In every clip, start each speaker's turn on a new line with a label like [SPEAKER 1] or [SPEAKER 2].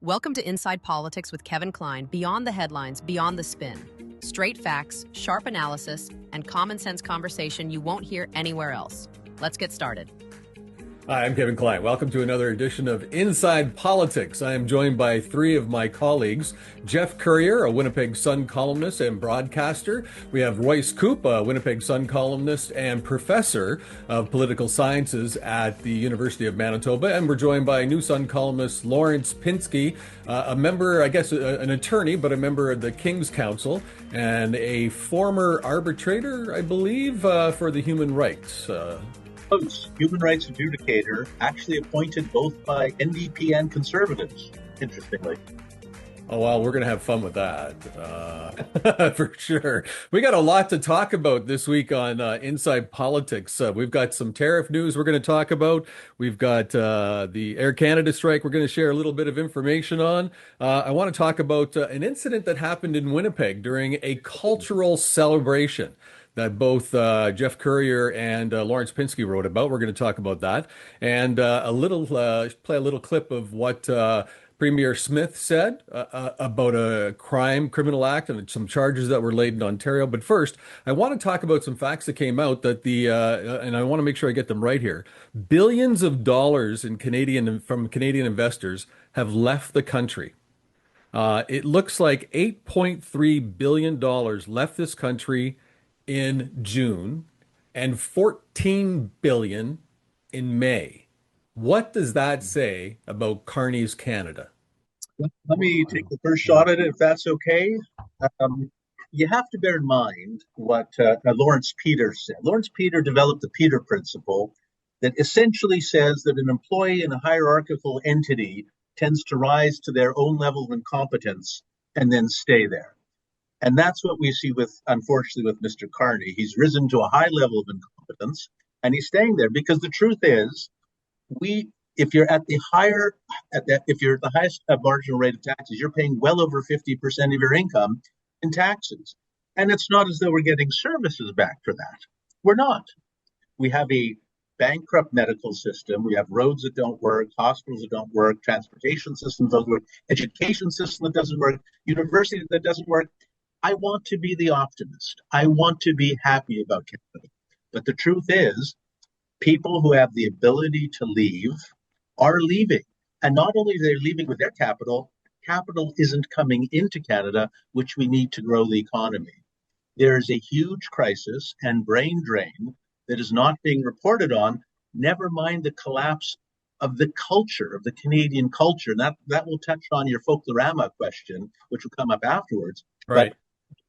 [SPEAKER 1] Welcome to Inside Politics with Kevin Klein, beyond the headlines, beyond the spin. Straight facts, sharp analysis, and common sense conversation you won't hear anywhere else. Let's get started.
[SPEAKER 2] Hi, I'm Kevin Klein. Welcome to another edition of Inside Politics. I am joined by three of my colleagues. Jeff Currier, a Winnipeg Sun columnist and broadcaster. We have Royce Koop, a Winnipeg Sun columnist and professor of political sciences at the University of Manitoba. And we're joined by new Sun columnist Lawrence Pinsky, a member, I guess, an attorney, but a member of the King's Council and a former arbitrator, I believe, for the human rights.
[SPEAKER 3] Human rights adjudicator, actually appointed both by NDP and Conservatives, interestingly.
[SPEAKER 2] Oh, well, we're going to have fun with that, for sure. We got a lot to talk about this week on Inside Politics. We've got some tariff news we're going to talk about. We've got the Air Canada strike we're going to share a little bit of information on. I want to talk about an incident that happened in Winnipeg during a cultural celebration that both Jeff Currier and Lawrence Pinsky wrote about. We're going to talk about that. And play a little clip of what Premier Smith said about a criminal act and some charges that were laid in Ontario. But first, I want to talk about some facts that came out that and I want to make sure I get them right here. Billions of dollars from Canadian investors have left the country. It looks like $8.3 billion left this country in June and $14 billion in May. What does that say about Carney's Canada?
[SPEAKER 3] Let me take the first shot at it, if that's okay. You have to bear in mind what Lawrence Peter said. Lawrence Peter developed the Peter Principle that essentially says that an employee in a hierarchical entity tends to rise to their own level of incompetence and then stay there. And that's what we see unfortunately, with Mr. Carney. He's risen to a high level of incompetence and he's staying there because the truth is, if you're at the highest marginal rate of taxes, you're paying well over 50% of your income in taxes. And it's not as though we're getting services back for that. We're not. We have a bankrupt medical system. We have roads that don't work, hospitals that don't work, transportation systems that don't work, education system that doesn't work, university that doesn't work. I want to be the optimist. I want to be happy about Canada. But the truth is, people who have the ability to leave are leaving. And not only are they leaving with their capital isn't coming into Canada, which we need to grow the economy. There is a huge crisis and brain drain that is not being reported on, never mind the collapse of the culture, of the Canadian culture. And that will touch on your Folklorama question, which will come up afterwards.
[SPEAKER 2] Right.
[SPEAKER 3] But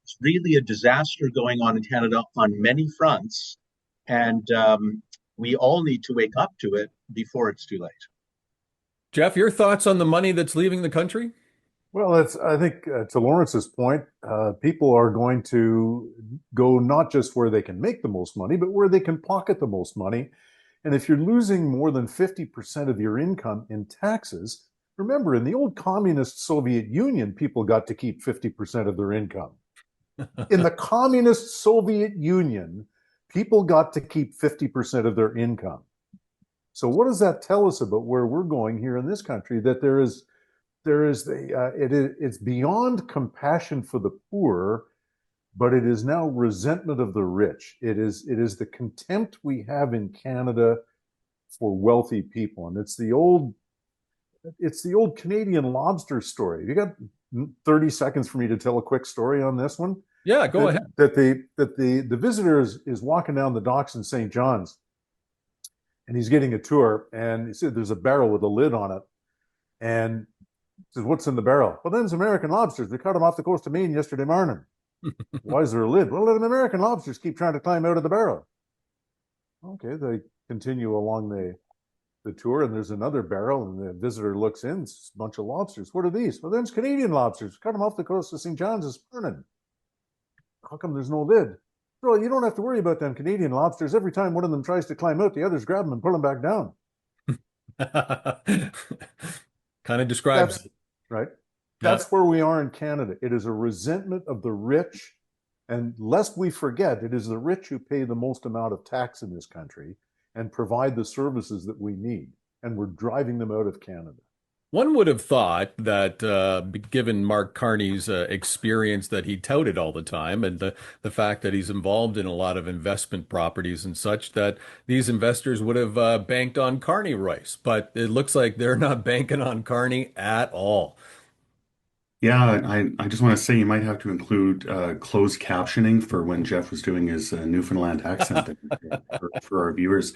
[SPEAKER 3] it's really a disaster going on in Canada on many fronts. And we all need to wake up to it before it's too late.
[SPEAKER 2] Jeff, your thoughts on the money that's leaving the country?
[SPEAKER 4] Well, I think to Lawrence's point, people are going to go not just where they can make the most money, but where they can pocket the most money. And if you're losing more than 50% of your income in taxes, remember, in the old communist Soviet Union, people got to keep 50% of their income. In the communist Soviet Union, people got to keep 50% of their income. So what does that tell us about where we're going here in this country? That it's beyond compassion for the poor, but it is now resentment of the rich. It is the contempt we have in Canada for wealthy people, and it's the old Canadian lobster story. You got 30 seconds for me to tell a quick story on this one?
[SPEAKER 2] Yeah, go ahead.
[SPEAKER 4] That the visitor is walking down the docks in St. John's, and he's getting a tour, and he said there's a barrel with a lid on it, and he says, "What's in the barrel?" "Well, them's American lobsters. We caught them off the coast of Maine yesterday morning." "Why is there a lid?" "Well, the American lobsters keep trying to climb out of the barrel." Okay, they continue along the tour, and there's another barrel, and the visitor looks in. It's a bunch of lobsters. "What are these?" "Well, them's Canadian lobsters. Caught them off the coast of St. John's this morning." "How come there's no lid?" "Well, you don't have to worry about them Canadian lobsters. Every time one of them tries to climb out, the others grab them and pull them back down."
[SPEAKER 2] Kind of describes it.
[SPEAKER 4] Right. That's where we are in Canada. It is a resentment of the rich. And lest we forget, it is the rich who pay the most amount of tax in this country and provide the services that we need. And we're driving them out of Canada.
[SPEAKER 2] One would have thought that, given Mark Carney's experience that he touted all the time, and the fact that he's involved in a lot of investment properties and such, that these investors would have banked on Carney, Royce. But it looks like they're not banking on Carney at all.
[SPEAKER 5] Yeah, I just want to say you might have to include closed captioning for when Jeff was doing his Newfoundland accent there, for our viewers.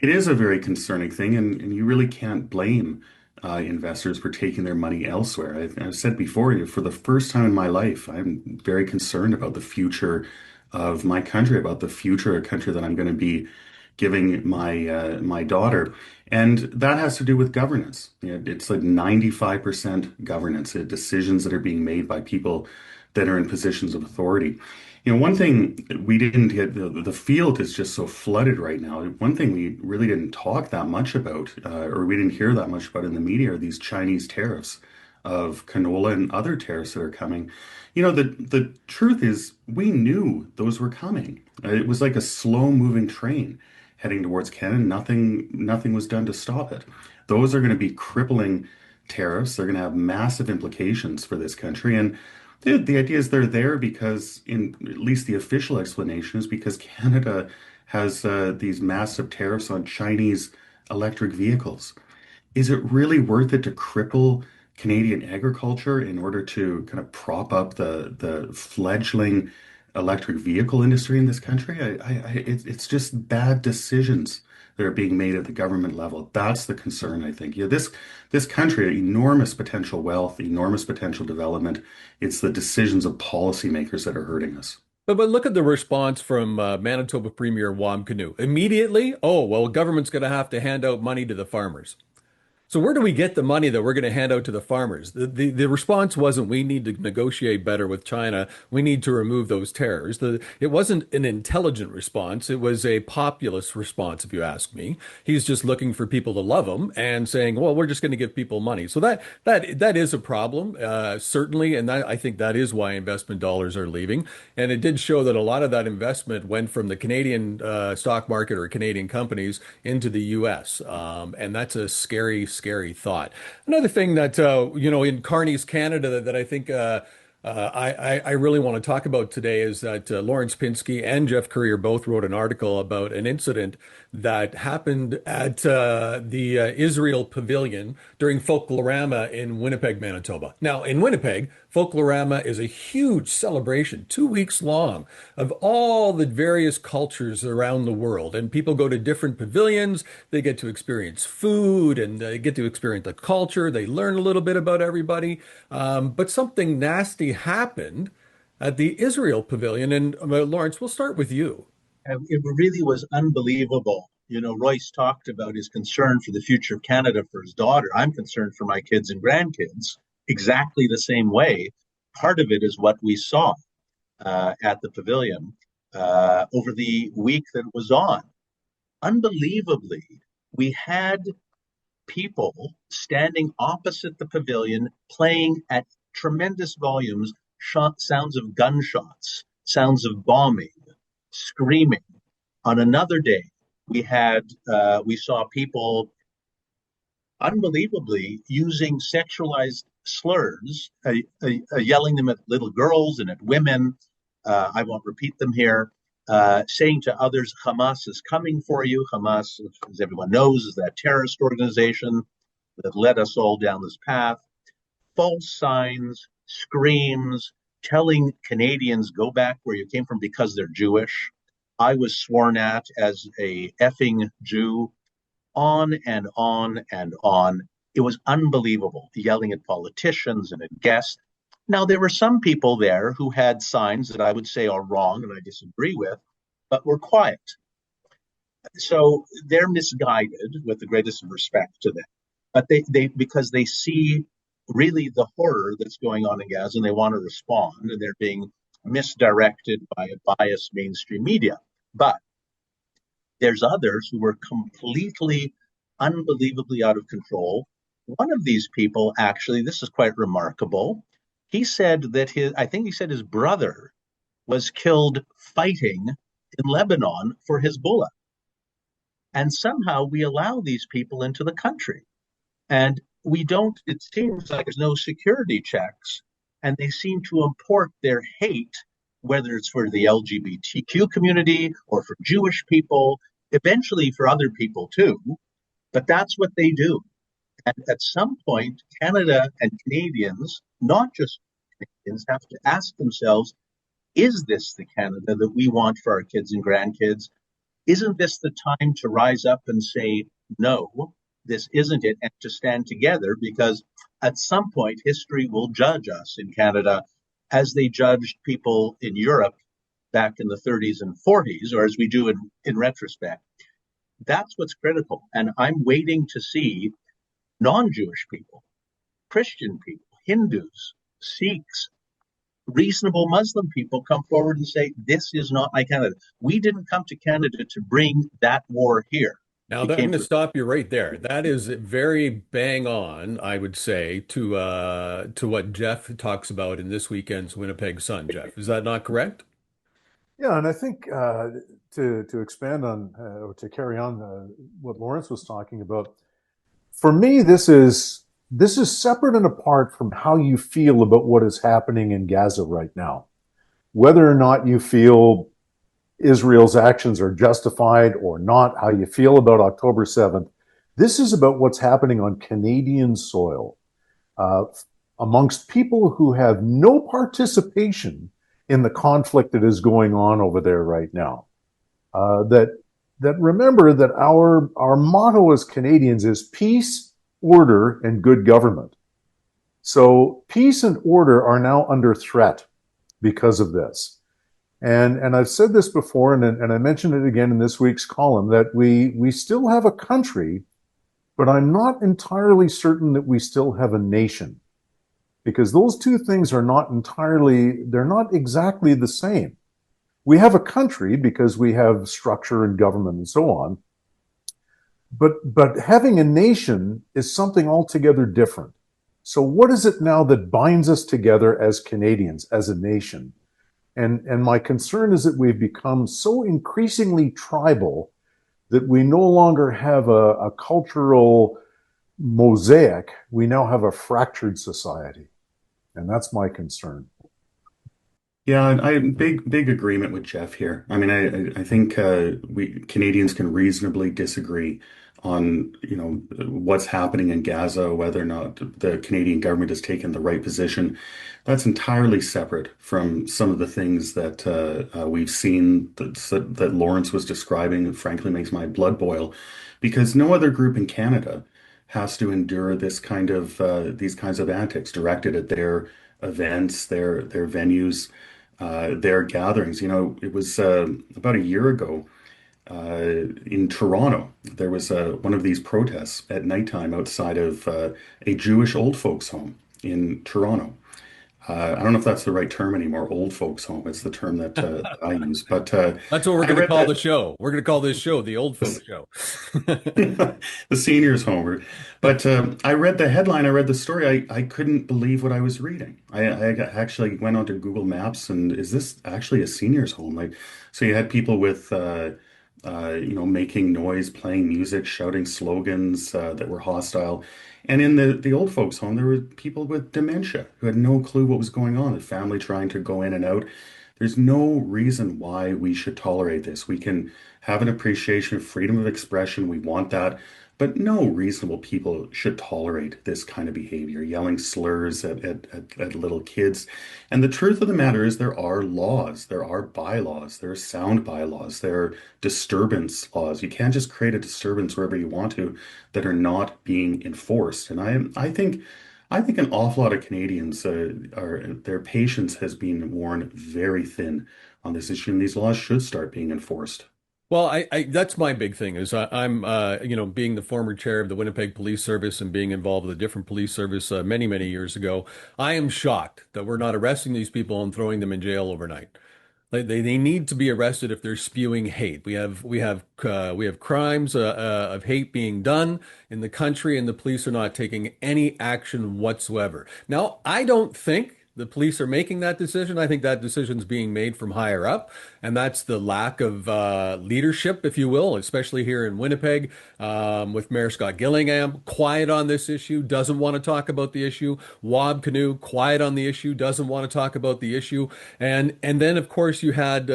[SPEAKER 5] It is a very concerning thing, and you really can't blame investors for taking their money elsewhere. I've said before, for the first time in my life, I'm very concerned about the future of my country, about the future of a country that I'm going to be giving my daughter. And that has to do with governance. It's like 95% governance, decisions that are being made by people that are in positions of authority. One thing we didn't get, the field is just so flooded right now. One thing we really didn't talk that much about, or we didn't hear that much about in the media, are these Chinese tariffs of canola and other tariffs that are coming. The truth is we knew those were coming. It was like a slow moving train heading towards Canada. Nothing was done to stop it. Those are going to be crippling tariffs. They're going to have massive implications for this country. And the idea is they're there because, in at least the official explanation, is because Canada has these massive tariffs on Chinese electric vehicles. Is it really worth it to cripple Canadian agriculture in order to kind of prop up the fledgling electric vehicle industry in this country? It's just bad decisions that are being made at the government level. That's the concern, I think. This country, enormous potential wealth, enormous potential development. It's the decisions of policymakers that are hurting us.
[SPEAKER 2] But look at the response from Manitoba Premier Wam Kanu. Immediately, oh, well, government's going to have to hand out money to the farmers. So where do we get the money that we're going to hand out to the farmers? The response wasn't we need to negotiate better with China. We need to remove those tariffs. It wasn't an intelligent response. It was a populist response, if you ask me. He's just looking for people to love him and saying, well, we're just going to give people money. So that is a problem, certainly. And I think that is why investment dollars are leaving. And it did show that a lot of that investment went from the Canadian stock market or Canadian companies into the U.S. And that's a scary thought. Another thing that in Carney's Canada that I think I really want to talk about today is that Lawrence Pinsky and Jeff Currier both wrote an article about an incident that happened at the Israel Pavilion during Folklorama in Winnipeg, Manitoba. Now, in Winnipeg, Folklorama is a huge celebration, 2 weeks long, of all the various cultures around the world. And people go to different pavilions. They get to experience food and they get to experience the culture. They learn a little bit about everybody. But something nasty happened at the Israel Pavilion. And Lawrence, we'll start with you.
[SPEAKER 3] It really was unbelievable. Royce talked about his concern for the future of Canada for his daughter. I'm concerned for my kids and grandkids exactly the same way. Part of it is what we saw at the pavilion over the week that it was on. Unbelievably, we had people standing opposite the pavilion playing at tremendous volumes sounds of gunshots, sounds of bombing, screaming. On another day, we saw people unbelievably using sexualized slurs, yelling them at little girls and at women. I won't repeat them here. Saying to others, Hamas is coming for you. Hamas, as everyone knows, is that terrorist organization that led us all down this path. False signs, screams, telling Canadians go back where you came from because they're Jewish. I was sworn at as a effing Jew, on and on and on. It was unbelievable, yelling at politicians and at guests. Now, there were some people there who had signs that I would say are wrong and I disagree with, but were quiet. So they're misguided, with the greatest of respect to them. But they because they see really the horror that's going on in Gaza and they want to respond, and they're being misdirected by a biased mainstream media. But there's others who were completely, unbelievably out of control. One of these people, actually, this is quite remarkable. He said that his brother was killed fighting in Lebanon for Hezbollah. And somehow we allow these people into the country. And we don't, it seems like there's no security checks, and they seem to import their hate, whether it's for the LGBTQ community or for Jewish people, eventually for other people too. But that's what they do. And at some point, Canada and Canadians, not just Canadians, have to ask themselves, is this the Canada that we want for our kids and grandkids? Isn't this the time to rise up and say, no, this isn't it, and to stand together? Because at some point, history will judge us in Canada as they judged people in Europe back in the 30s and 40s, or as we do in retrospect. That's what's critical. And I'm waiting to see non-Jewish people, Christian people, Hindus, Sikhs, reasonable Muslim people come forward and say, this is not my Canada. We didn't come to Canada to bring that war here.
[SPEAKER 2] Now,
[SPEAKER 3] We
[SPEAKER 2] I'm
[SPEAKER 3] came
[SPEAKER 2] going to
[SPEAKER 3] to.
[SPEAKER 2] stop you right there. That is very bang on, I would say, to what Jeff talks about in this weekend's Winnipeg Sun. Jeff, is that not correct?
[SPEAKER 4] Yeah, and I think to expand on or to carry on what Lawrence was talking about, for me, this is separate and apart from how you feel about what is happening in Gaza right now. Whether or not you feel Israel's actions are justified or not, how you feel about October 7th, this is about what's happening on Canadian soil uh, amongst people who have no participation in the conflict that is going on over there right now. That remember that our motto as Canadians is peace, order, and good government. So peace and order are now under threat because of this. And I've said this before, and I mentioned it again in this week's column, that we still have a country, but I'm not entirely certain that we still have a nation, because those two things are they're not exactly the same. We have a country because we have structure and government and so on, but having a nation is something altogether different. So what is it now that binds us together as Canadians, as a nation? And my concern is that we've become so increasingly tribal that we no longer have a cultural mosaic. We now have a fractured society. And that's my concern.
[SPEAKER 5] Yeah, I big agreement with Jeff here. I mean, I think we Canadians can reasonably disagree on, what's happening in Gaza, whether or not the Canadian government has taken the right position. That's entirely separate from some of the things that we've seen that Lawrence was describing. It frankly makes my blood boil, because no other group in Canada has to endure these kinds of antics directed at their events, their venues, their gatherings. It was about a year ago in Toronto. There was one of these protests at nighttime outside of a Jewish old folks home in Toronto. I don't know if that's the right term anymore, old folks home. It's the term that I use. But
[SPEAKER 2] That's what we're
[SPEAKER 5] I
[SPEAKER 2] going to
[SPEAKER 5] read
[SPEAKER 2] call
[SPEAKER 5] that
[SPEAKER 2] the show. We're going to call this show the Old Folks Show.
[SPEAKER 5] the seniors home. But I read the headline, I read the story. I couldn't believe what I was reading. I actually went onto Google Maps, and is this actually a seniors home? Like, so you had people with making noise, playing music, shouting slogans that were hostile. And in the old folks' home, there were people with dementia who had no clue what was going on, the family trying to go in and out. There's no reason why we should tolerate this. We can have an appreciation of freedom of expression. We want that. But no reasonable people should tolerate this kind of behavior, yelling slurs at little kids. And the truth of the matter is there are laws, there are bylaws, there are sound bylaws, there are disturbance laws. You can't just create a disturbance wherever you want to that are not being enforced. And I think an awful lot of Canadians their patience has been worn very thin on this issue, and these laws should start being enforced.
[SPEAKER 2] Well, that's my big thing is I'm being the former chair of the Winnipeg Police Service and being involved with a different police service many, many years ago. I am shocked that we're not arresting these people and throwing them in jail overnight. They need to be arrested if they're spewing hate. We have crimes of hate being done in the country, and the police are not taking any action whatsoever. Now, I don't think the police are making that decision. I think that decision's being made from higher up, and that's the lack of leadership, if you will, especially here in Winnipeg, with Mayor Scott Gillingham, quiet on this issue, doesn't want to talk about the issue. Wab Kinew, quiet on the issue, doesn't want to talk about the issue. And then, of course, you had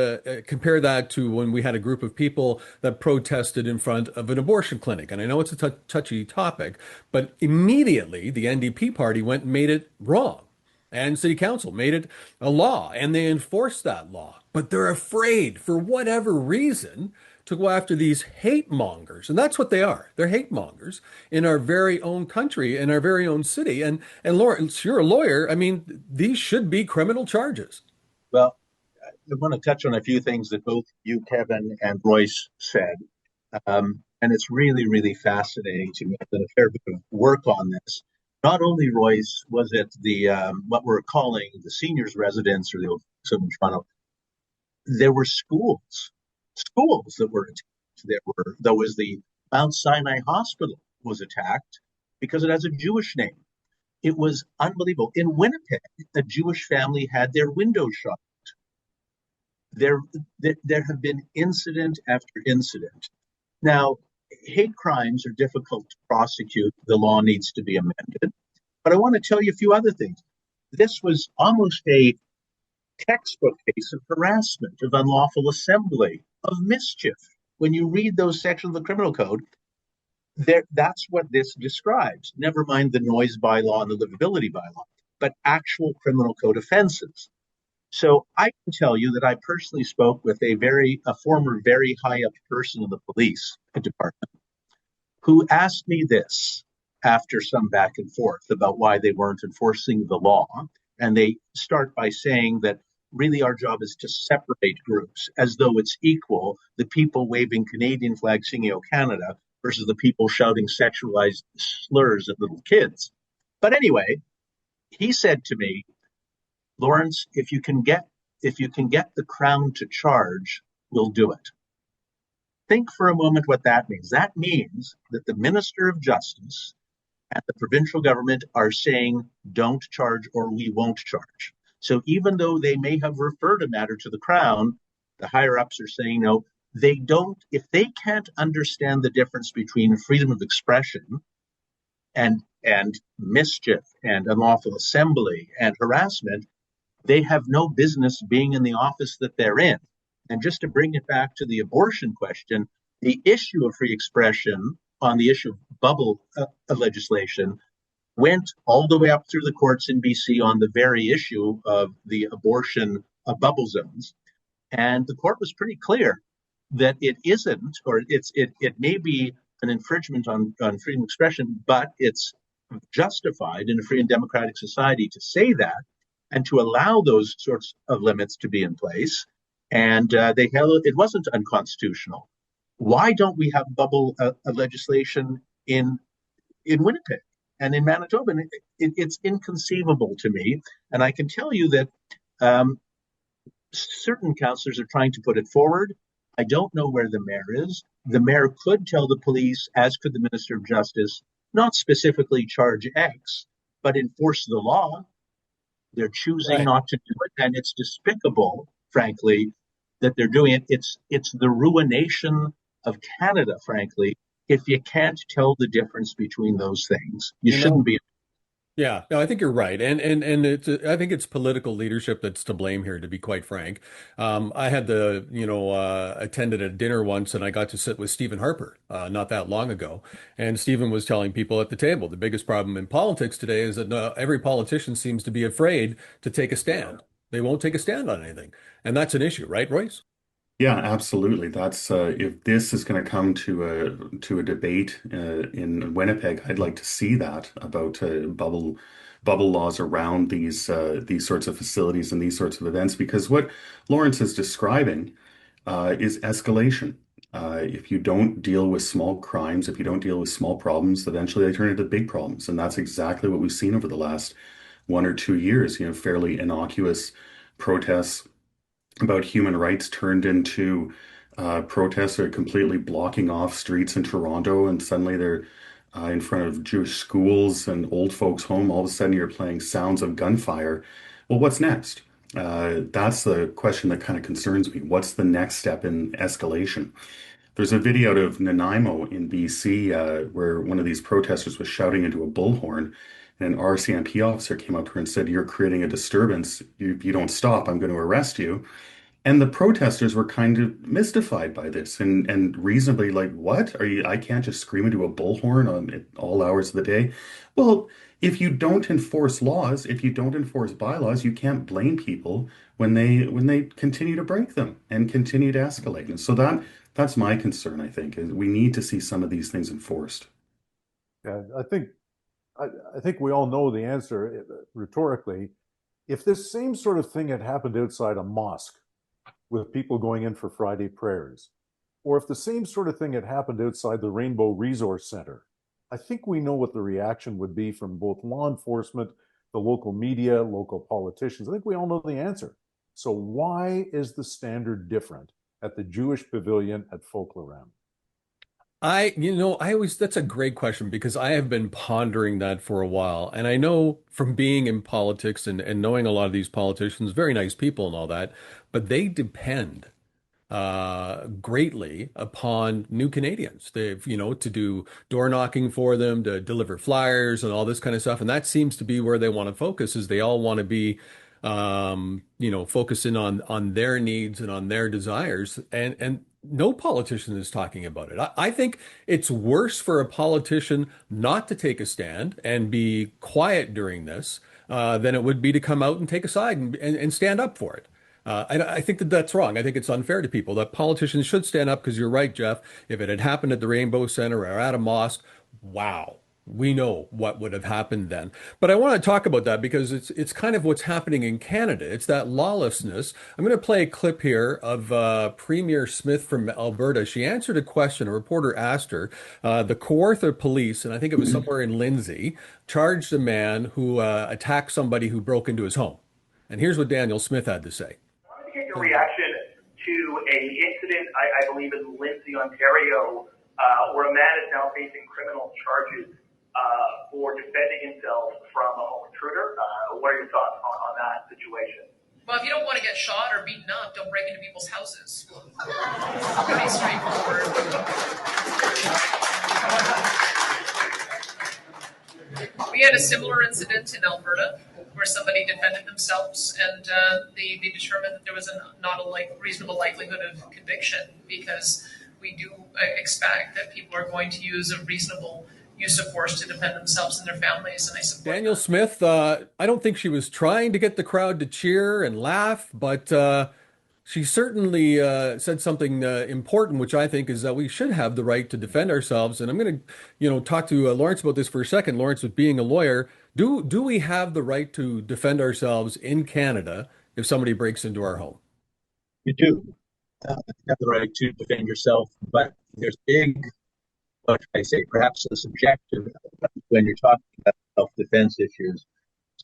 [SPEAKER 2] compare that to when we had a group of people that protested in front of an abortion clinic. And I know it's a touchy topic, but immediately the NDP party went and made it wrong. And city council made it a law, and they enforced that law. But they're afraid, for whatever reason, to go after these hate mongers. And that's what they are. They're hate mongers in our very own country, in our very own city. And Lawrence, you're a lawyer. I mean, these should be criminal charges.
[SPEAKER 3] Well, I want to touch on a few things that both you, Kevin, and Royce said. And it's really, really fascinating to me. I've done a fair bit of work on this. Not only, Royce, was it the what we're calling the seniors' residence or the old folks in Toronto, there were schools that were attacked. There was the Mount Sinai Hospital was attacked because it has a Jewish name. It was unbelievable. In Winnipeg, a Jewish family had their window shot. There have been incident after incident. Now, hate crimes are difficult to prosecute. The law needs to be amended. But I want to tell you a few other things. This was almost a textbook case of harassment, of unlawful assembly, of mischief. When you read those sections of the criminal code, that's what this describes. Never mind the noise bylaw and the livability bylaw, but actual criminal code offenses. So I can tell you that I personally spoke with a former very high up person in the police department who asked me this after some back and forth about why they weren't enforcing the law. And they start by saying that really our job is to separate groups as though it's equal, the people waving Canadian flags singing "O Canada" versus the people shouting sexualized slurs at little kids. But anyway, he said to me, Lawrence, if you can get the Crown to charge, we'll do it. Think for a moment what that means. That means that the Minister of Justice and the provincial government are saying, don't charge or we won't charge. So even though they may have referred a matter to the Crown, the higher ups are saying no, they don't. If they can't understand the difference between freedom of expression and mischief and unlawful assembly and harassment, they have no business being in the office that they're in. And just to bring it back to the abortion question, the issue of free expression on the issue of bubble legislation went all the way up through the courts in BC on the very issue of the abortion bubble zones. And the court was pretty clear that it isn't, or it may be an infringement on freedom of expression, but it's justified in a free and democratic society to say that and to allow those sorts of limits to be in place. And they held it wasn't unconstitutional. Why don't we have bubble legislation in Winnipeg and in Manitoba? And it's inconceivable to me. And I can tell you that certain councillors are trying to put it forward. I don't know where the mayor is. The mayor could tell the police, as could the Minister of Justice, not specifically charge X, but enforce the law. They're choosing not to do it, and it's despicable, frankly, that they're doing it. It's the ruination of Canada, frankly, if you can't tell the difference between those things. You shouldn't be.
[SPEAKER 2] Yeah, no, I think you're right, and I think it's political leadership that's to blame here, to be quite frank. I had attended a dinner once, and I got to sit with Stephen Harper not that long ago, and Stephen was telling people at the table the biggest problem in politics today is that every politician seems to be afraid to take a stand. They won't take a stand on anything, and that's an issue, right, Royce?
[SPEAKER 5] Yeah, absolutely. That's if this is going to come to a debate in Winnipeg, I'd like to see that about bubble laws around these sorts of facilities and these sorts of events. Because what Lawrence is describing is escalation. If you don't deal with small crimes, if you don't deal with small problems, eventually they turn into big problems, and that's exactly what we've seen over the last 1 or 2 years. Fairly innocuous protests about human rights turned into protests that are completely blocking off streets in Toronto, and suddenly they're in front of Jewish schools and old folks' home. All of a sudden, you're playing sounds of gunfire Well, what's next? That's the question that kind of concerns me. What's the next step in escalation? There's a video out of Nanaimo in BC where one of these protesters was shouting into a bullhorn, and an RCMP officer came up to her and said, "You're creating a disturbance. If you don't stop, I'm going to arrest you." And the protesters were kind of mystified by this and reasonably like, what? Are you, I can't just scream into a bullhorn on at all hours of the day. Well, if you don't enforce laws, if you don't enforce bylaws, you can't blame people when they continue to break them and continue to escalate. And so that's my concern, I think, is we need to see some of these things enforced.
[SPEAKER 4] Yeah, I think we all know the answer rhetorically. If this same sort of thing had happened outside a mosque with people going in for Friday prayers, or if the same sort of thing had happened outside the Rainbow Resource Center, I think we know what the reaction would be from both law enforcement, the local media, local politicians. I think we all know the answer. So why is the standard different at the Jewish Pavilion at Folklorama?
[SPEAKER 2] I always, that's a great question because I have been pondering that for a while. And I know from being in politics and knowing a lot of these politicians, very nice people and all that, but they depend greatly upon new Canadians. They've, to do door knocking for them, to deliver flyers and all this kind of stuff. And that seems to be where they want to focus, is they all want to be, focusing on their needs and on their desires. And no politician is talking about it. I think it's worse for a politician not to take a stand and be quiet during this than it would be to come out and take a side and stand up for it. I think that that's wrong. I think it's unfair to people that politicians should stand up because you're right, Jeff. If it had happened at the Rainbow Center or at a mosque, wow, we know what would have happened then. But I want to talk about that because it's kind of what's happening in Canada. It's that lawlessness. I'm going to play a clip here of Premier Smith from Alberta. She answered a question a reporter asked her. The Kawartha police, and I think it was somewhere in Lindsay, charged a man who attacked somebody who broke into his home. And here's what Daniel Smith had to say.
[SPEAKER 6] Get your reaction to an incident, I believe, in Lindsay, Ontario, where a man is now facing criminal charges for defending himself from a home intruder. What are your thoughts on that situation?
[SPEAKER 7] Well, if you don't want to get shot or beaten up, don't break into people's houses. Pretty straightforward. We had a similar incident in Alberta where somebody defended themselves, and they determined that there was not a reasonable likelihood of conviction, because we do expect that people are going to use a reasonable use of force to defend themselves and their families, and I support
[SPEAKER 2] Daniel
[SPEAKER 7] that.
[SPEAKER 2] Smith, I don't think she was trying to get the crowd to cheer and laugh, but she certainly said something important, which I think is that we should have the right to defend ourselves. And I'm going to, talk to Lawrence about this for a second. Lawrence, with being a lawyer, do we have the right to defend ourselves in Canada if somebody breaks into our home?
[SPEAKER 3] You do have the right to defend yourself, but there's big, what should I say, perhaps a subjective when you're talking about self-defense issues.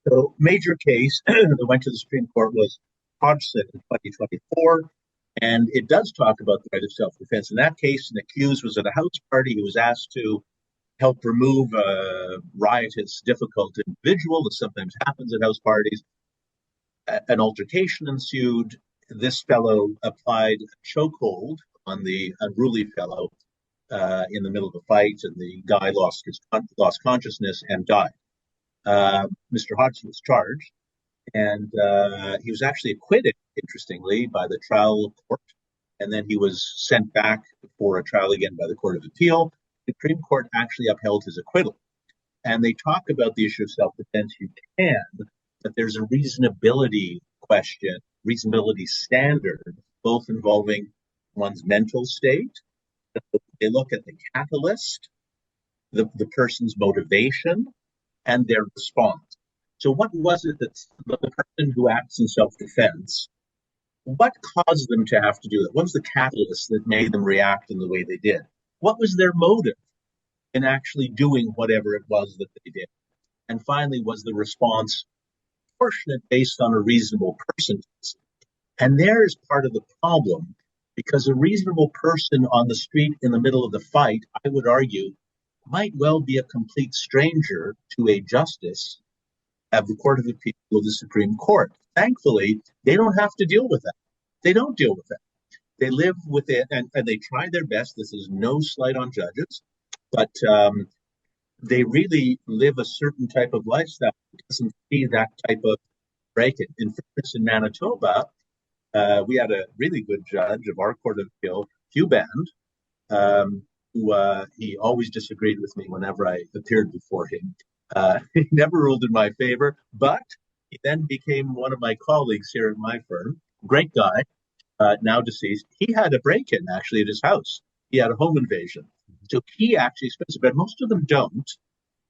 [SPEAKER 3] So, major case that went to the Supreme Court was Hodgson in 2024, and it does talk about the right of self-defense. In that case, an accused was at a house party. He was asked to help remove a riotous, difficult individual that sometimes happens at house parties. An altercation ensued. This fellow applied a chokehold on the unruly fellow in the middle of the fight, and the guy lost consciousness and died. Mr. Hodgson was charged, and he was actually acquitted, interestingly, by the trial court, and then he was sent back for a trial again by the Court of Appeal. The Supreme Court actually upheld his acquittal. And they talk about the issue of self-defense. You can, but there's a reasonability question, reasonability standard, both involving one's mental state. They look at the catalyst, the person's motivation, and their response. So what was it that the person who acts in self-defense, what caused them to have to do that? What was the catalyst that made them react in the way they did? What was their motive in actually doing whatever it was that they did? And finally, was the response proportionate based on a reasonable person? And there's part of the problem, because a reasonable person on the street in the middle of the fight, I would argue, might well be a complete stranger to a justice have the Court of Appeal of the Supreme Court. Thankfully, they don't have to deal with that. They don't deal with that. They live with it, and they try their best. This is no slight on judges, but they really live a certain type of lifestyle that doesn't see that type of break-in. In fairness, in Manitoba, we had a really good judge of our Court of Appeal, Hugh Band, who he always disagreed with me whenever I appeared before him. He never ruled in my favor, but he then became one of my colleagues here at my firm. Great guy, now deceased. He had a break-in actually at his house. He had a home invasion. So he actually spends it, but most of them don't,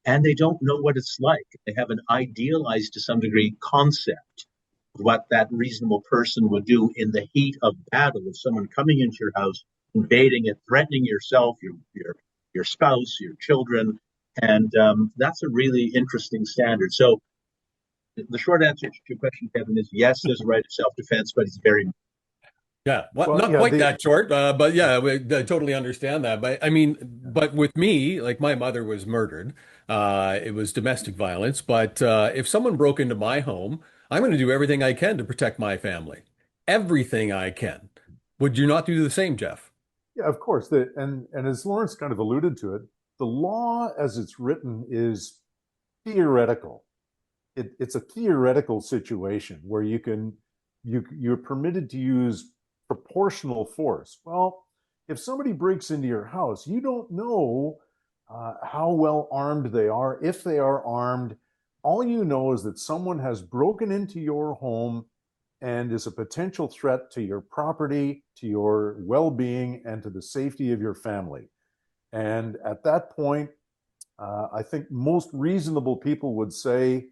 [SPEAKER 3] and they don't know what it's like. They have an idealized, to some degree, concept of what that reasonable person would do in the heat of battle of someone coming into your house, invading it, threatening yourself, your spouse, your children, and that's a really interesting standard. So the short answer to your question, Kevin, is yes, there's a right of self-defense, but it's very
[SPEAKER 2] Yeah, well, not quite that short, but yeah, I totally understand that. But I mean, but with me, like my mother was murdered. It was domestic violence. But if someone broke into my home, I'm going to do everything I can to protect my family. Everything I can. Would you not do the same, Jeff?
[SPEAKER 4] Yeah, of course. And as Lawrence kind of alluded to it, the law as it's written is theoretical. It's a theoretical situation where you're permitted to use proportional force. Well, if somebody breaks into your house, you don't know how well armed they are, if they are armed. All you know is that someone has broken into your home and is a potential threat to your property, to your well-being, and to the safety of your family. And at that point, I think most reasonable people would say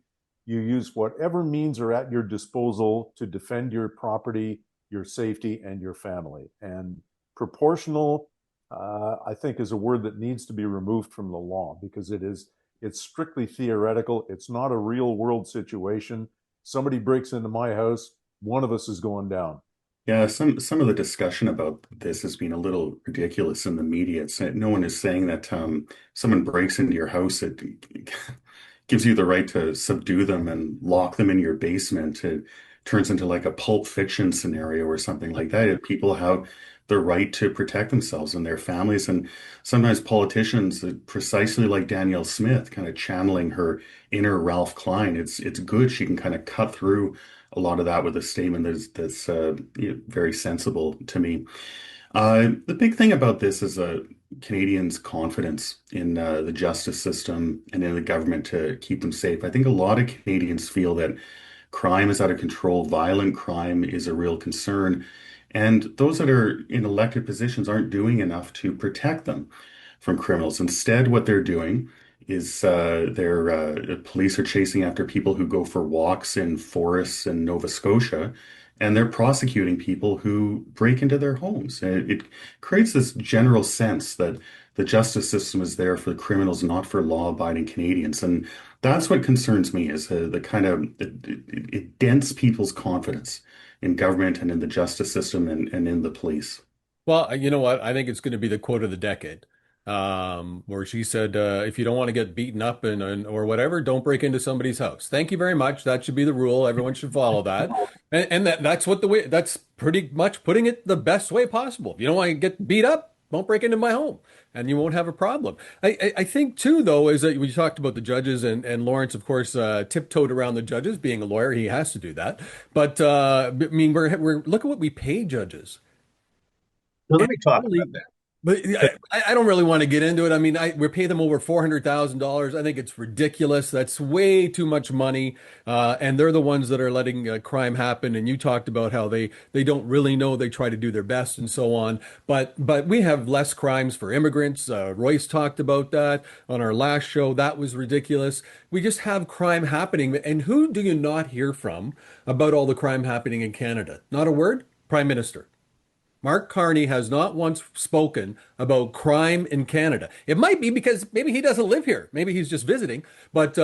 [SPEAKER 4] you use whatever means are at your disposal to defend your property, your safety, and your family. And proportional, I think, is a word that needs to be removed from the law because it's strictly theoretical. It's not a real world situation. Somebody breaks into my house, one of us is going down.
[SPEAKER 5] Yeah, some of the discussion about this has been a little ridiculous in the media. No one is saying that someone breaks into your house, it gives you the right to subdue them and lock them in your basement. It turns into like a Pulp Fiction scenario or something like that. If people have the right to protect themselves and their families, and sometimes politicians, precisely like Danielle Smith, kind of channeling her inner Ralph Klein. It's good. She can kind of cut through a lot of that with a statement that's very sensible to me. The big thing about this is Canadians' confidence in the justice system and in the government to keep them safe. I think a lot of Canadians feel that crime is out of control, violent crime is a real concern, and those that are in elected positions aren't doing enough to protect them from criminals. Instead, what they're doing is police are chasing after people who go for walks in forests in Nova Scotia, and they're prosecuting people who break into their homes. And it creates this general sense that the justice system is there for criminals, not for law-abiding Canadians. And that's what concerns me is the kind of it dents people's confidence in government and in the justice system and in the police.
[SPEAKER 2] Well, you know what? I think it's going to be the quote of the decade, where she said, "If you don't want to get beaten up or whatever, don't break into somebody's house." Thank you very much. That should be the rule. Everyone should follow that, and that's pretty much putting it the best way possible. If you don't want to get beat up, don't break into my home, and you won't have a problem. I think too, though, is that we talked about the judges and Lawrence, of course, tiptoed around the judges. Being a lawyer, he has to do that. But I mean, we're look at what we pay judges.
[SPEAKER 3] Well, let me talk about that.
[SPEAKER 2] But I don't really want to get into it. I mean, we pay them over $400,000. I think it's ridiculous. That's way too much money. And they're the ones that are letting crime happen. And you talked about how they don't really know. They try to do their best and so on. But we have less crimes for immigrants. Royce talked about that on our last show. That was ridiculous. We just have crime happening. And who do you not hear from about all the crime happening in Canada? Not a word? Prime Minister. Mark Carney has not once spoken about crime in Canada. It might be because maybe he doesn't live here. Maybe he's just visiting, but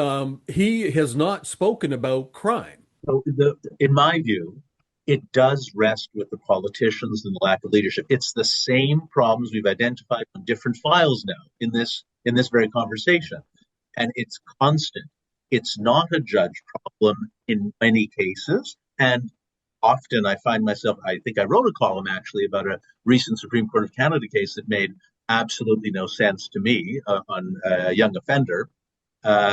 [SPEAKER 2] he has not spoken about crime.
[SPEAKER 3] So in my view, it does rest with the politicians and the lack of leadership. It's the same problems we've identified on different files now in this very conversation. And it's constant. It's not a judge problem in many cases. And often I find myself, I think I wrote a column actually about a recent Supreme Court of Canada case that made absolutely no sense to me on a young offender,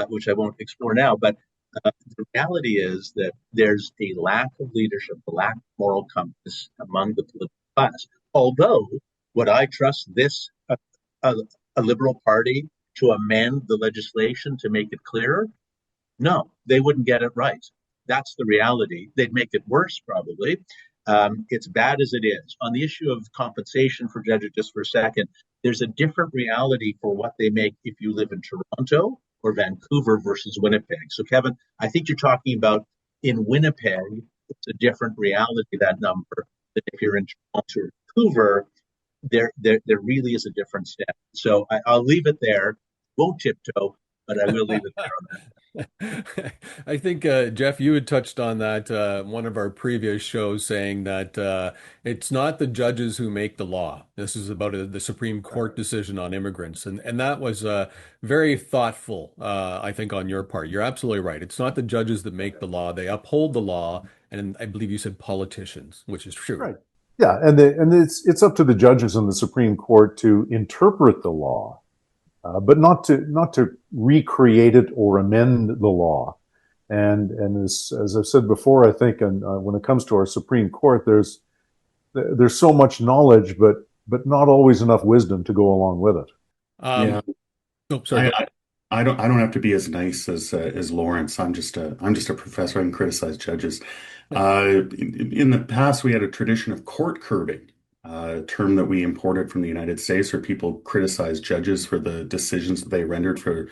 [SPEAKER 3] which I won't explore now. But the reality is that there's a lack of leadership, a lack of moral compass among the political class. Although, would I trust this, a, a liberal party, to amend the legislation to make it clearer? No, they wouldn't get it right. That's the reality. They'd make it worse, probably. It's bad as it is. On the issue of compensation for judges, just for a second, there's a different reality for what they make if you live in Toronto or Vancouver versus Winnipeg. So, Kevin, I think you're talking about in Winnipeg, it's a different reality, that number, than if you're in Toronto or Vancouver. There really is a different step. So I'll leave it there. Won't tiptoe, but I will leave it there on that.
[SPEAKER 2] I think, Jeff, you had touched on that one of our previous shows, saying that it's not the judges who make the law. This is about the Supreme Court decision on immigrants. And that was very thoughtful, I think, on your part. You're absolutely right. It's not the judges that make the law. They uphold the law. And I believe you said politicians, which is true.
[SPEAKER 4] Right. Yeah, and it's up to the judges in the Supreme Court to interpret the law, but not to recreate it or amend the law. And as I've said before, I think, and when it comes to our Supreme Court, there's so much knowledge, but not always enough wisdom to go along with it.
[SPEAKER 5] Yeah.
[SPEAKER 2] Oh, sorry.
[SPEAKER 5] I don't have to be as nice as Lawrence. I'm just a professor. I can criticize judges. In the past, we had a tradition of court curbing, a term that we imported from the United States, where people criticize judges for the decisions that they rendered for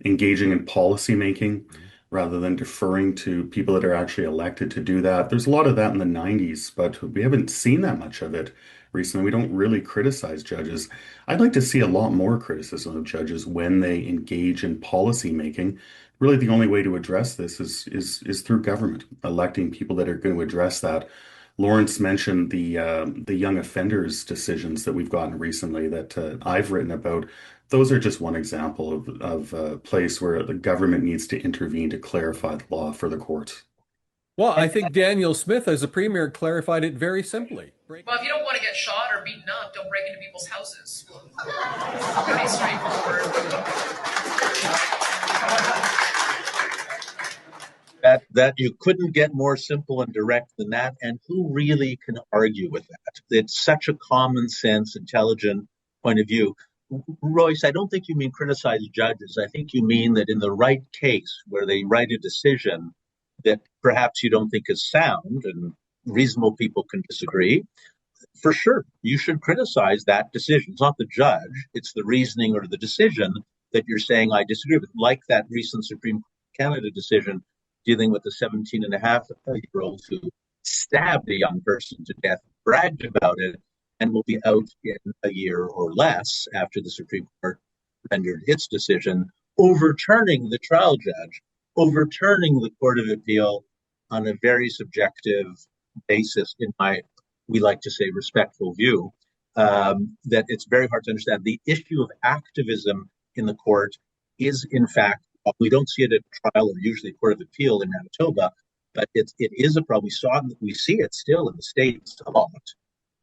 [SPEAKER 5] engaging in policy making rather than deferring to people that are actually elected to do that. There's a lot of that in the 90s, but we haven't seen that much of it recently. We don't really criticize judges. I'd like to see a lot more criticism of judges when they engage in policy making. Really, the only way to address this is through government, electing people that are going to address that. Lawrence mentioned the young offenders decisions that we've gotten recently that I've written about. Those are just one example of a place where the government needs to intervene to clarify the law for the courts.
[SPEAKER 2] Well, I think Daniel Smith, as a premier, clarified it very simply.
[SPEAKER 7] Well, if you don't want to get shot or beaten up, don't break into people's houses. Pretty straightforward.
[SPEAKER 3] That you couldn't get more simple and direct than that. And who really can argue with that? It's such a common sense, intelligent point of view. Royce, I don't think you mean criticize judges. I think you mean that in the right case where they write a decision that perhaps you don't think is sound, and reasonable people can disagree, for sure, you should criticize that decision. It's not the judge, it's the reasoning or the decision that you're saying I disagree with. Like that recent Supreme Court of Canada decision dealing with the 17-and-a-half-year-old who stabbed a young person to death, bragged about it, and will be out in a year or less after the Supreme Court rendered its decision, overturning the trial judge, overturning the Court of Appeal on a very subjective basis, in my, we like to say, respectful view, that it's very hard to understand. The issue of activism in the court is, in fact, we don't see it at trial or usually Court of Appeal in Manitoba, but it is a problem. We see it still in the States a lot.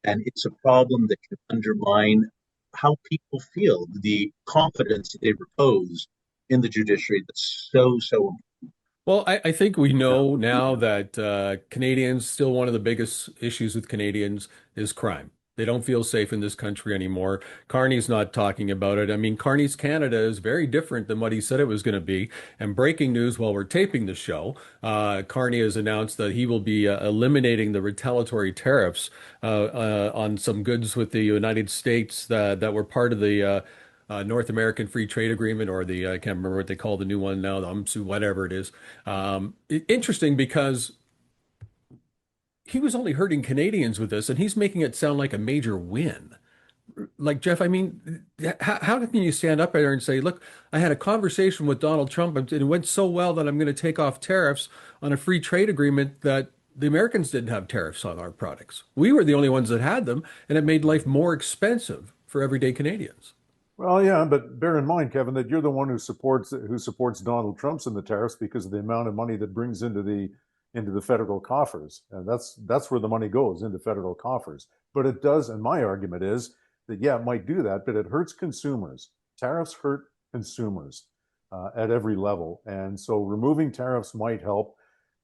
[SPEAKER 3] And it's a problem that can undermine how people feel, the confidence that they repose in the judiciary that's so important.
[SPEAKER 2] Well, I think we know now that Canadians, still one of the biggest issues with Canadians is crime. They don't feel safe in this country anymore. Carney's not talking about it. I mean, Carney's Canada is very different than what he said it was going to be. And breaking news while we're taping the show, Carney has announced that he will be eliminating the retaliatory tariffs on some goods with the United States that were part of the North American Free Trade Agreement, or the, I can't remember what they call the new one now, the UMSU, whatever it is. Interesting, because he was only hurting Canadians with this, and he's making it sound like a major win. Like, Jeff, I mean, how can you stand up there and say, look, I had a conversation with Donald Trump, and it went so well that I'm going to take off tariffs on a free trade agreement that the Americans didn't have tariffs on our products. We were the only ones that had them, and it made life more expensive for everyday Canadians.
[SPEAKER 4] Well, yeah, but bear in mind, Kevin, that you're the one who supports Donald Trump's in the tariffs because of the amount of money that brings into the federal coffers, and that's where the money goes, into federal coffers. But it does, and my argument is that yeah, it might do that, but it hurts consumers. Tariffs hurt consumers at every level, and so removing tariffs might help.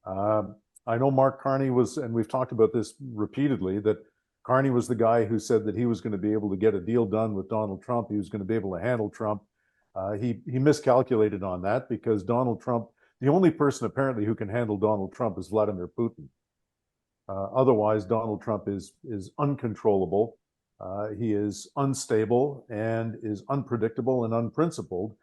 [SPEAKER 4] I know Mark Carney was, and we've talked about this repeatedly, that Carney was the guy who said that he was going to be able to get a deal done with Donald Trump. He was going to be able to handle Trump. He miscalculated on that because Donald Trump, the only person apparently who can handle Donald Trump is Vladimir Putin. Otherwise, Donald Trump is uncontrollable. He is unstable and is unpredictable and unprincipled.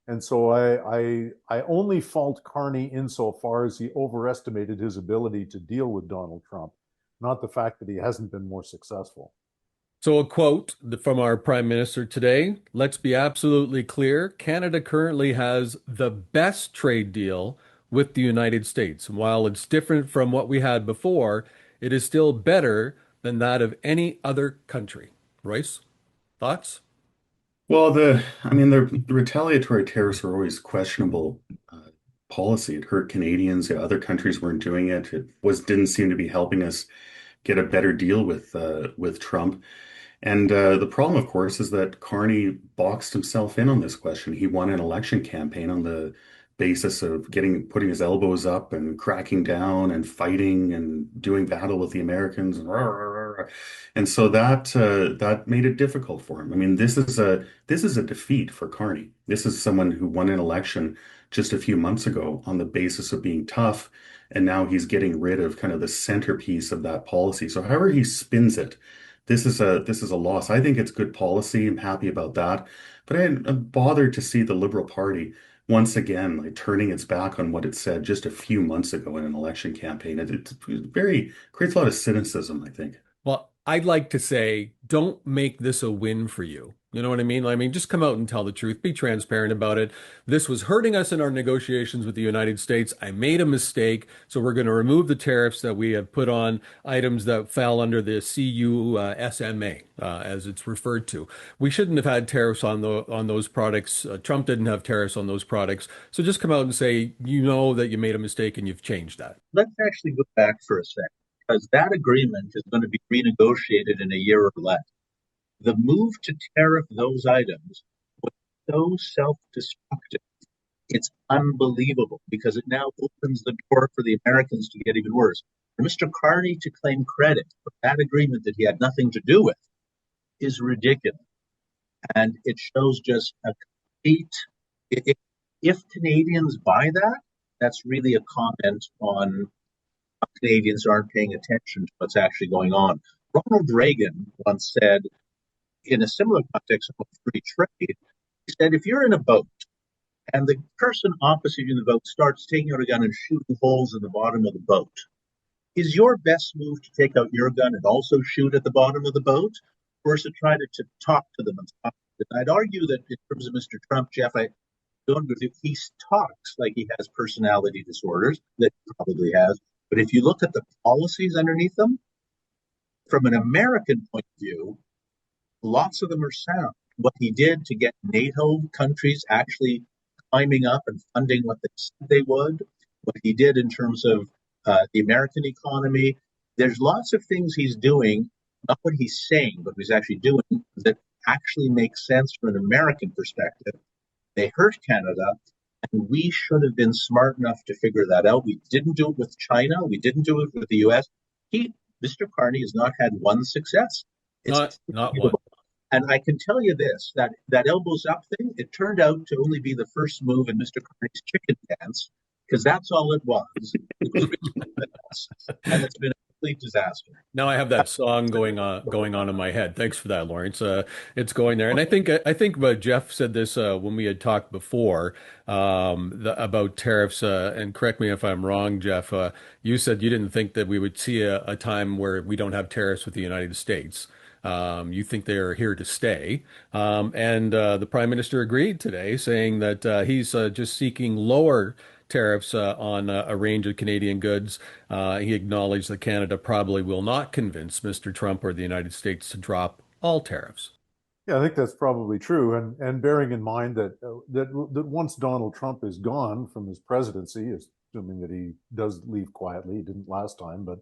[SPEAKER 4] And so I only fault Carney insofar as he overestimated his ability to deal with Donald Trump, not the fact that he hasn't been more successful.
[SPEAKER 2] So, a quote from our Prime Minister today: let's be absolutely clear. Canada currently has the best trade deal with the United States. And while it's different from what we had before, it is still better than that of any other country. Royce, thoughts?
[SPEAKER 5] Well, the retaliatory tariffs are always questionable policy. It hurt Canadians. Other countries weren't doing it. Didn't seem to be helping us get a better deal with Trump. And the problem, of course, is that Carney boxed himself in on this question. He won an election campaign on the basis of putting his elbows up and cracking down and fighting and doing battle with the Americans. And so that made it difficult for him. I mean, this is a defeat for Carney. This is someone who won an election just a few months ago on the basis of being tough, and now he's getting rid of kind of the centerpiece of that policy. So however he spins it, this is a loss. I think it's good policy. I'm happy about that. But I'm bothered to see the Liberal Party once again like turning its back on what it said just a few months ago in an election campaign. It creates a lot of cynicism, I think.
[SPEAKER 2] Well, I'd like to say, don't make this a win for you. You know what I mean? I mean, just come out and tell the truth. Be transparent about it. This was hurting us in our negotiations with the United States. I made a mistake, so we're going to remove the tariffs that we have put on items that fell under the CUSMA, as it's referred to. We shouldn't have had tariffs on those products. Trump didn't have tariffs on those products. So just come out and say, you know that you made a mistake and you've changed that.
[SPEAKER 3] Let's actually go back for a second, because that agreement is going to be renegotiated in a year or less. The move to tariff those items was so self-destructive. It's unbelievable because it now opens the door for the Americans to get even worse. For Mr. Carney to claim credit for that agreement that he had nothing to do with is ridiculous. And it shows just a complete. If Canadians buy that, that's really a comment on how Canadians aren't paying attention to what's actually going on. Ronald Reagan once said, in a similar context of free trade, he said, if you're in a boat and the person opposite you in the boat starts taking out a gun and shooting holes in the bottom of the boat, is your best move to take out your gun and also shoot at the bottom of the boat, or is to try to talk to them and stop it? I'd argue that in terms of Mr. Trump, Jeff, I don't agree with you. He talks like he has personality disorders, that he probably has. But if you look at the policies underneath them, from an American point of view, lots of them are sound. What he did to get NATO countries actually climbing up and funding what they said they would, what he did in terms of the American economy, there's lots of things he's doing, not what he's saying, but what he's actually doing, that actually makes sense from an American perspective. They hurt Canada, and we should have been smart enough to figure that out. We didn't do it with China. We didn't do it with the U.S. Mr. Carney has not had one success.
[SPEAKER 2] It's not one.
[SPEAKER 3] And I can tell you this, that elbows up thing, it turned out to only be the first move in Mr. Carney's chicken dance, because that's all it was. And it's been a complete disaster.
[SPEAKER 2] Now I have that song going on in my head. Thanks for that, Lawrence. It's going there, and I think Jeff said this when we had talked before about tariffs. And correct me if I'm wrong, Jeff. You said you didn't think that we would see a time where we don't have tariffs with the United States. You think they're here to stay. And the Prime Minister agreed today, saying that he's just seeking lower tariffs on a range of Canadian goods. He acknowledged that Canada probably will not convince Mr. Trump or the United States to drop all tariffs.
[SPEAKER 4] Yeah, I think that's probably true, and bearing in mind that once Donald Trump is gone from his presidency, assuming that he does leave quietly, he didn't last time, but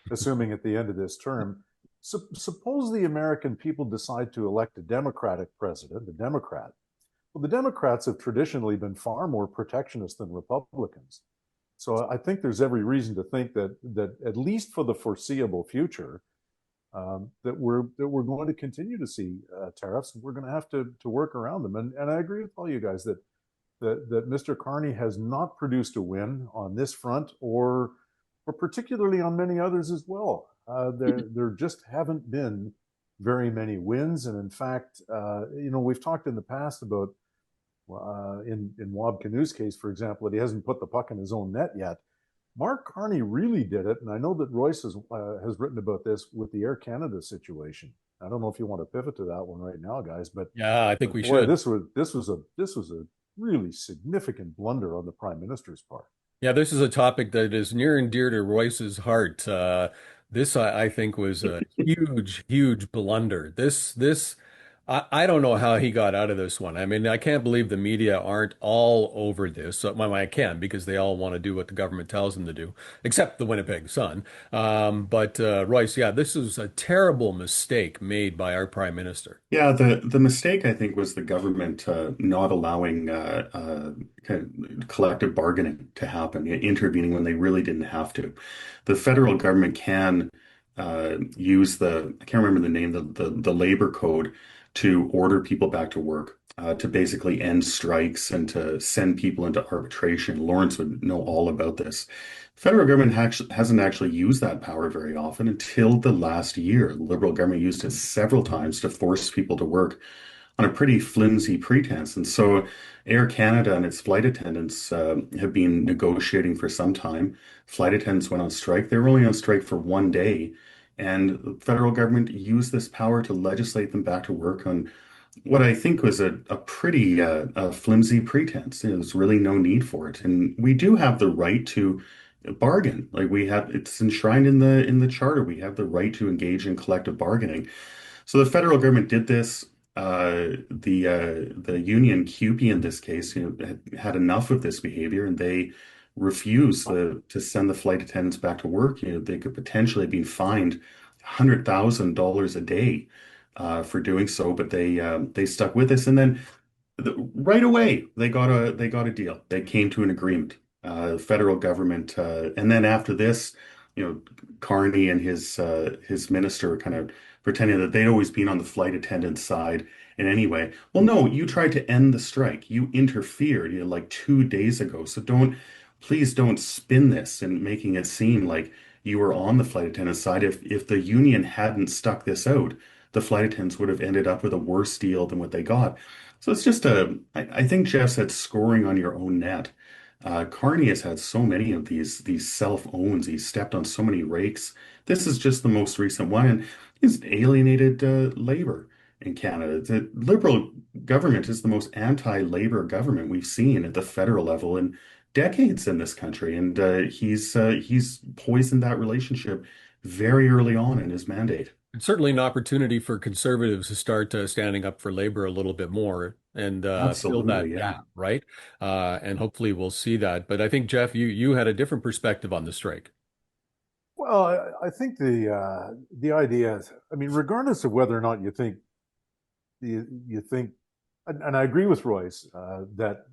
[SPEAKER 4] assuming at the end of this term, suppose the American people decide to elect a Democratic president, a Democrat. Well, the Democrats have traditionally been far more protectionist than Republicans. So I think there's every reason to think that at least for the foreseeable future, that we're going to continue to see tariffs. We're going to have to work around them. And I agree with all you guys that Mr. Carney has not produced a win on this front, or particularly on many others as well. There just haven't been very many wins. And in fact, we've talked in the past about in Wab Kinu's case, for example, that he hasn't put the puck in his own net yet. Mark Carney really did it, and I know that Royce has written about this with the Air Canada situation. I don't know if you want to pivot to that one right now, guys, but
[SPEAKER 2] yeah, I think we should.
[SPEAKER 4] This was a really significant blunder on the Prime Minister's part.
[SPEAKER 2] Yeah, this is a topic that is near and dear to Royce's heart. This, I think, was a huge, huge blunder. I don't know how he got out of this one. I mean, I can't believe the media aren't all over this. Well, I can, because they all want to do what the government tells them to do, except the Winnipeg Sun. But Royce, yeah, this is a terrible mistake made by our Prime Minister.
[SPEAKER 5] Yeah, the mistake, I think, was the government not allowing kind of collective bargaining to happen, intervening when they really didn't have to. The federal government can use I can't remember the name, the labor code to order people back to work, to basically end strikes and to send people into arbitration. Lawrence would know all about this. Federal government hasn't actually used that power very often until the last year. The Liberal government used it several times to force people to work on a pretty flimsy pretense. And so Air Canada and its flight attendants have been negotiating for some time. Flight attendants went on strike. They were only on strike for one day. And the federal government used this power to legislate them back to work on what I think was a pretty flimsy pretense. There's really no need for it. And we do have the right to bargain. Like it's enshrined in the charter. We have the right to engage in collective bargaining. So the federal government did this. The union, CUPE in this case, had enough of this behavior, and they refused to send the flight attendants back to work. They could potentially be fined $100,000 a day for doing so, but they stuck with this, and then right away they got a deal. They came to an agreement. Federal government, and then after this, Carney and his minister kind of pretending that they'd always been on the flight attendant side in any way. Well, no, you tried to end the strike. You interfered, like 2 days ago. So please don't spin this and making it seem like you were on the flight attendant side. If the union hadn't stuck this out, the flight attendants would have ended up with a worse deal than what they got. So it's just I think Jeff said scoring on your own net. Carney has had so many of these self-owns. He's stepped on so many rakes. This is just the most recent one, and he's alienated labor in Canada. The Liberal government is the most anti-labor government we've seen at the federal level in decades in this country, and he's poisoned that relationship very early on in his mandate.
[SPEAKER 2] It's certainly an opportunity for conservatives to start standing up for labor a little bit more and fill that gap, right? And hopefully we'll see that. But I think, Jeff, you had a different perspective on the strike.
[SPEAKER 4] Well, I think the idea is, I mean, regardless of whether or not you think, and I agree with Royce that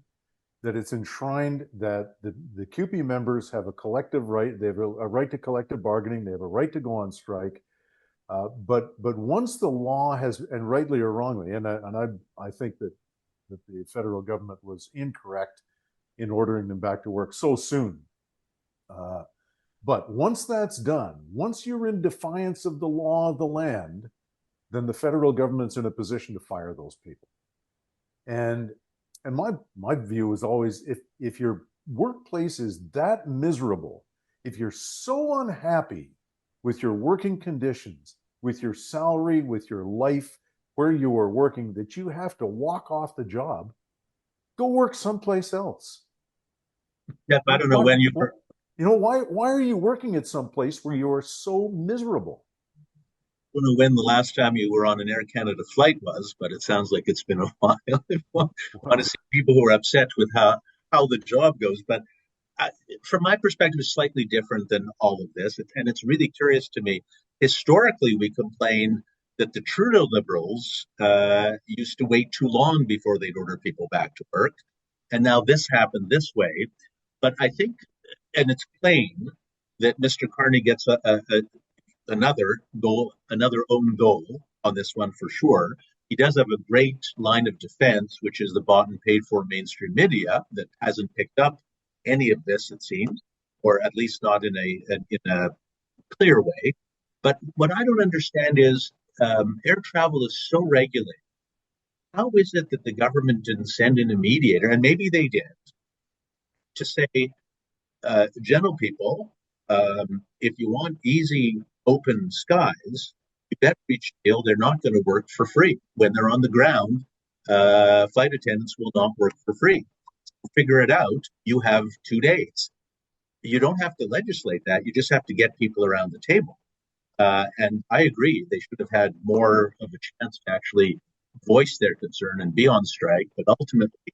[SPEAKER 4] it's enshrined that the CUPE members have a collective right. They have a right to collective bargaining. They have a right to go on strike. But once the law has, and rightly or wrongly, and I think that the federal government was incorrect in ordering them back to work so soon. But once that's done, once you're in defiance of the law of the land, then the federal government's in a position to fire those people. And my view is always, if your workplace is that miserable, if you're so unhappy with your working conditions, with your salary, with your life, where you are working, that you have to walk off the job, go work someplace else.
[SPEAKER 3] Jeff, I don't know when
[SPEAKER 4] why are you working at some place where you are so miserable?
[SPEAKER 3] don't know when the last time you were on an Air Canada flight was, but it sounds like it's been a while. I want to see people who are upset with how the job goes. But I, from my perspective, it's slightly different than all of this. And it's really curious to me. Historically, we complain that the Trudeau Liberals used to wait too long before they'd order people back to work. And now this happened this way. But I think, and it's plain that Mr. Carney gets another goal, another own goal on this one for sure. He does have a great line of defense, which is the bought and paid for mainstream media that hasn't picked up any of this, it seems, or at least not in a clear way. But what I don't understand is air travel is so regulated. How is it that the government didn't send in a mediator, and maybe they did, to say, gentle people, if you want easy, open skies, you better reach a deal. They're not going to work for free. When they're on the ground, flight attendants will not work for free. Figure it out. You have 2 days. You don't have to legislate that. You just have to get people around the table. And I agree, they should have had more of a chance to actually voice their concern and be on strike. But ultimately,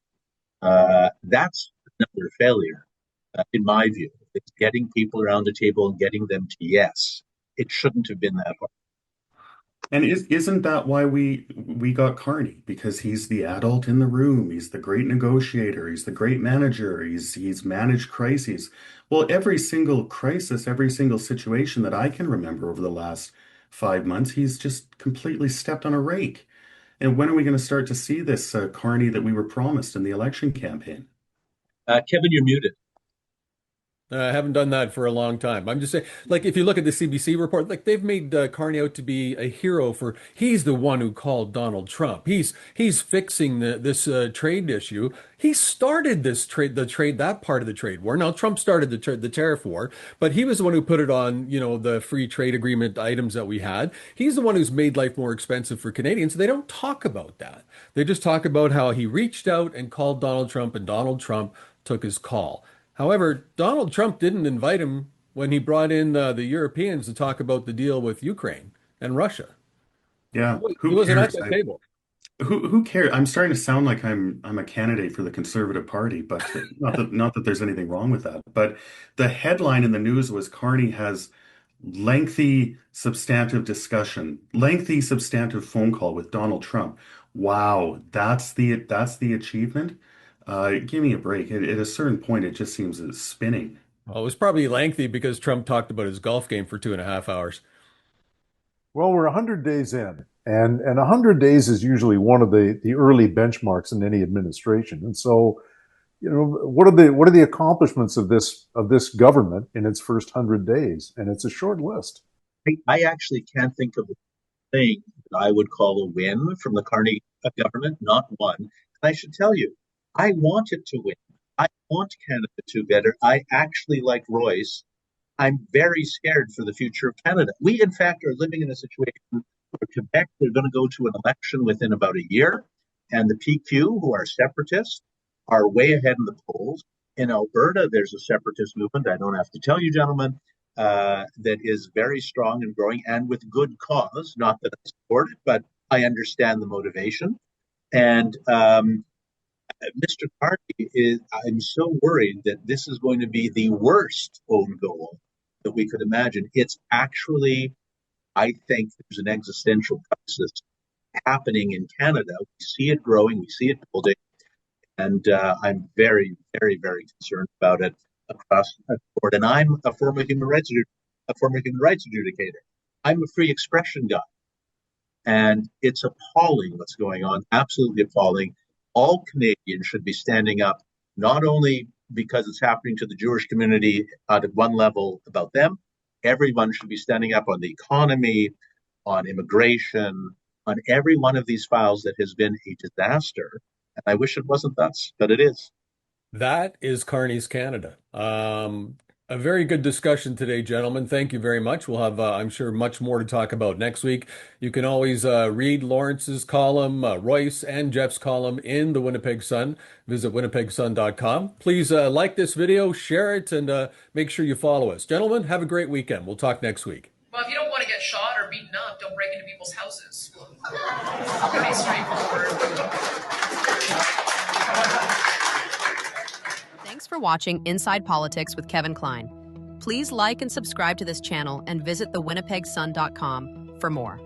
[SPEAKER 3] that's another failure, in my view. It's getting people around the table and getting them to yes. It shouldn't have been that hard.
[SPEAKER 5] And isn't that why we got Carney? Because he's the adult in the room. He's the great negotiator. He's the great manager. He's managed crises. Well, every single crisis, every single situation that I can remember over the last 5 months, he's just completely stepped on a rake. And when are we going to start to see this Carney that we were promised in the election campaign?
[SPEAKER 3] Kevin, you're muted.
[SPEAKER 2] I haven't done that for a long time. I'm just saying, like, if you look at the CBC report, like they've made Carney out to be a hero for. He's the one who called Donald Trump. He's fixing this trade issue. He started this trade, that part of the trade war. Now Trump started the tariff war, but he was the one who put it on, the free trade agreement items that we had. He's the one who's made life more expensive for Canadians. They don't talk about that. They just talk about how he reached out and called Donald Trump, and Donald Trump took his call. However, Donald Trump didn't invite him when he brought in the Europeans to talk about the deal with Ukraine and Russia.
[SPEAKER 5] Yeah,
[SPEAKER 2] He
[SPEAKER 5] who
[SPEAKER 2] wasn't at
[SPEAKER 5] cares?
[SPEAKER 2] that table.
[SPEAKER 5] Who cares? I'm starting to sound like I'm a candidate for the Conservative Party, but not that there's anything wrong with that. But the headline in the news was Carney has lengthy substantive discussion, lengthy substantive phone call with Donald Trump. Wow, that's the achievement. Give me a break. At a certain point, it just seems it's spinning.
[SPEAKER 2] Well, it was probably lengthy because Trump talked about his golf game for 2.5 hours.
[SPEAKER 4] Well, we're 100 days in, and 100 days is usually one of the early benchmarks in any administration. And so, what are the accomplishments of this government in its first 100 days? And it's a short list.
[SPEAKER 3] I actually can't think of a thing that I would call a win from the Carney government, not one. And I should tell you, I want it to win. I want Canada to better. I actually, like Royce, I'm very scared for the future of Canada. We, in fact, are living in a situation where Quebec, they're going to go to an election within about a year, and the PQ, who are separatists, are way ahead in the polls. In Alberta, there's a separatist movement, I don't have to tell you, gentlemen, that is very strong and growing, and with good cause. Not that I support it, but I understand the motivation. And Mr. Carney I'm so worried that this is going to be the worst own goal that we could imagine. It's actually, I think there's an existential crisis happening in Canada. We see it growing, we see it building, and I'm very, very, very concerned about it across the board. And I'm a former human rights adjudicator. I'm a free expression guy, and it's appalling what's going on. Absolutely appalling. All Canadians should be standing up, not only because it's happening to the Jewish community at one level about them. Everyone should be standing up on the economy, on immigration, on every one of these files that has been a disaster. And I wish it wasn't us, but it is.
[SPEAKER 2] That is Carney's Canada. A very good discussion today, gentlemen. Thank you very much. We'll have, I'm sure, much more to talk about next week. You can always read Lawrence's column, Royce and Jeff's column in the Winnipeg Sun. Visit winnipegsun.com. Please like this video, share it, and make sure you follow us. Gentlemen, have a great weekend. We'll talk next week.
[SPEAKER 7] Well, if you don't want to get shot or are beaten up, don't break into people's houses. Pretty straightforward.
[SPEAKER 1] Thanks for watching Inside Politics with Kevin Klein. Please like and subscribe to this channel and visit thewinnipegssun.com for more.